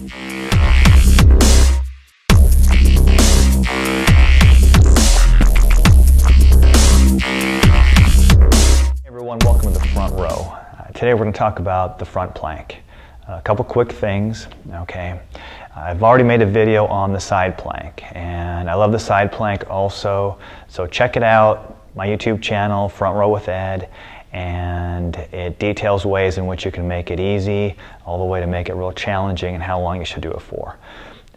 Everyone, welcome to the front row. Today we're going to talk about the front plank. A couple quick things, okay. I've already made a video on the side plank, and I love the side plank also, so check it out, my YouTube channel, Front Row with Ed, and it details ways in which you can make it easy, all the way to make it real challenging and how long you should do it for.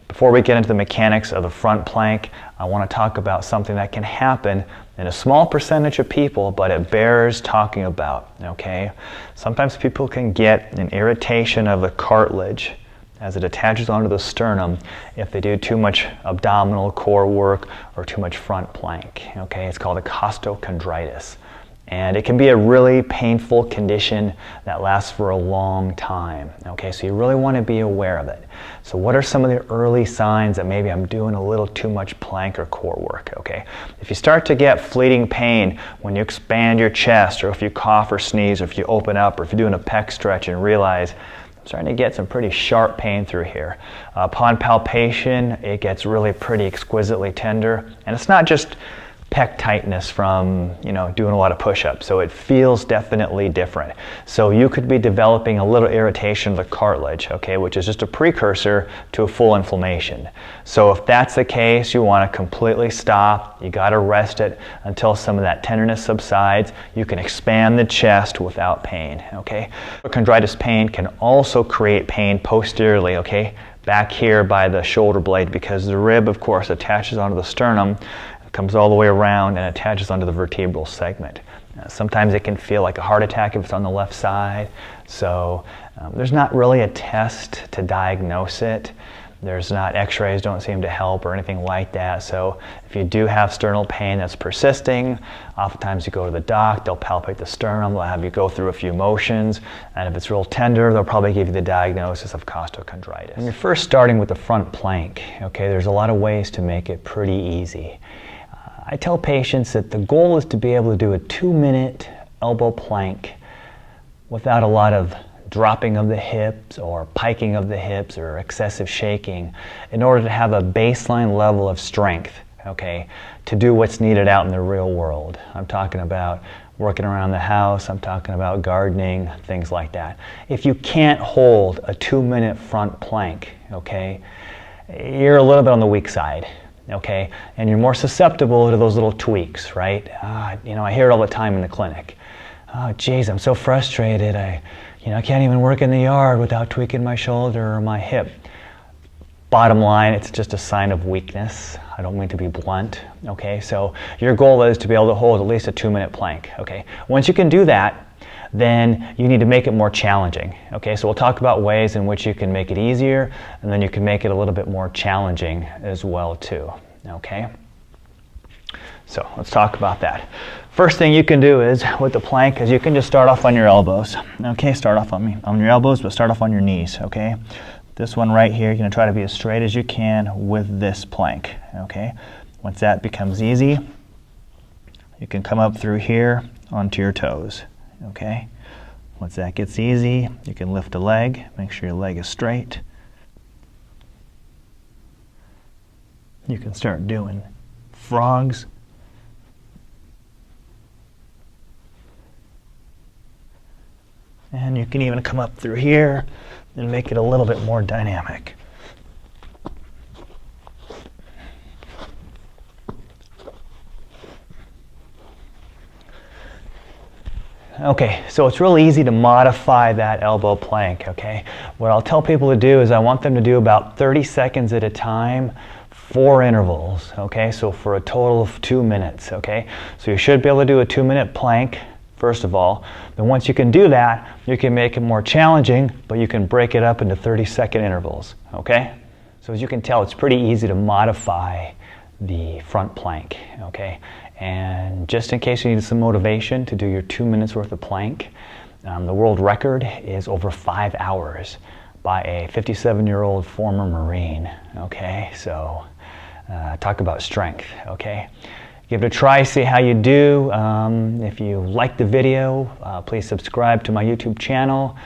Before we get into the mechanics of the front plank, I want to talk about something that can happen in a small percentage of people, but it bears talking about, okay? Sometimes people can get an irritation of the cartilage as it attaches onto the sternum if they do too much abdominal core work or too much front plank, okay? It's called a costochondritis. And it can be a really painful condition that lasts for a long time, okay? So you really want to be aware of it. So what are some of the early signs that maybe I'm doing a little too much plank or core work, okay? If you start to get fleeting pain when you expand your chest, or if you cough or sneeze, or if you open up, or if you're doing a pec stretch and realize, I'm starting to get some pretty sharp pain through here. Upon palpation, it gets really pretty exquisitely tender, and it's not just pec tightness from doing a lot of push-ups, so it feels definitely different. So you could be developing a little irritation of the cartilage, okay, which is just a precursor to a full inflammation. So if that's the case, you want to completely stop. You got to rest it until some of that tenderness subsides. You can expand the chest without pain, okay. Chondritis pain can also create pain posteriorly, okay, back here by the shoulder blade, because the rib, of course, attaches onto the sternum, comes all the way around and attaches onto the vertebral segment. Sometimes it can feel like a heart attack if it's on the left side, so there's not really a test to diagnose it. There's not, x-rays don't seem to help or anything like that. So if you do have sternal pain that's persisting, oftentimes you go to the doc, they'll palpate the sternum, they'll have you go through a few motions, and if it's real tender, they'll probably give you the diagnosis of costochondritis. When you're first starting with the front plank, okay, there's a lot of ways to make it pretty easy. I tell patients that the goal is to be able to do a 2-minute elbow plank without a lot of dropping of the hips or piking of the hips or excessive shaking, in order to have a baseline level of strength, okay, to do what's needed out in the real world. I'm talking about working around the house, I'm talking about gardening, things like that. If you can't hold a 2-minute front plank, okay, you're a little bit on the weak side. Okay, and you're more susceptible to those little tweaks, right? I hear it all the time in the clinic. Oh, geez, I'm so frustrated. I can't even work in the yard without tweaking my shoulder or my hip. Bottom line, it's just a sign of weakness. I don't mean to be blunt. Okay, so your goal is to be able to hold at least a 2-minute plank. Okay, once you can do that, then you need to make it more challenging. Okay, so we'll talk about ways in which you can make it easier, and then you can make it a little bit more challenging as well too. Okay, so let's talk about that. First thing you can do is with the plank is you can just start off on your elbows. Okay, start off on your elbows, but start off on your knees. Okay, this one right here, you're going to try to be as straight as you can with this plank. Okay, once that becomes easy, you can come up through here onto your toes. Okay, once that gets easy, you can lift a leg, make sure your leg is straight. You can start doing frogs. And you can even come up through here and make it a little bit more dynamic. Okay, so it's really easy to modify that elbow plank, okay? What I'll tell people to do is I want them to do about 30 seconds at a time, 4 intervals, okay? So for a total of 2 minutes, okay? So you should be able to do a 2-minute plank, first of all. Then once you can do that, you can make it more challenging, but you can break it up into 30-second intervals, okay? So as you can tell, it's pretty easy to modify the front plank, okay? And just in case you need some motivation to do your 2 minutes worth of plank, the world record is over 5 hours by a 57-year-old former Marine, okay? So talk about strength, okay? Give it a try, see how you do. If you like the video, please subscribe to my YouTube channel.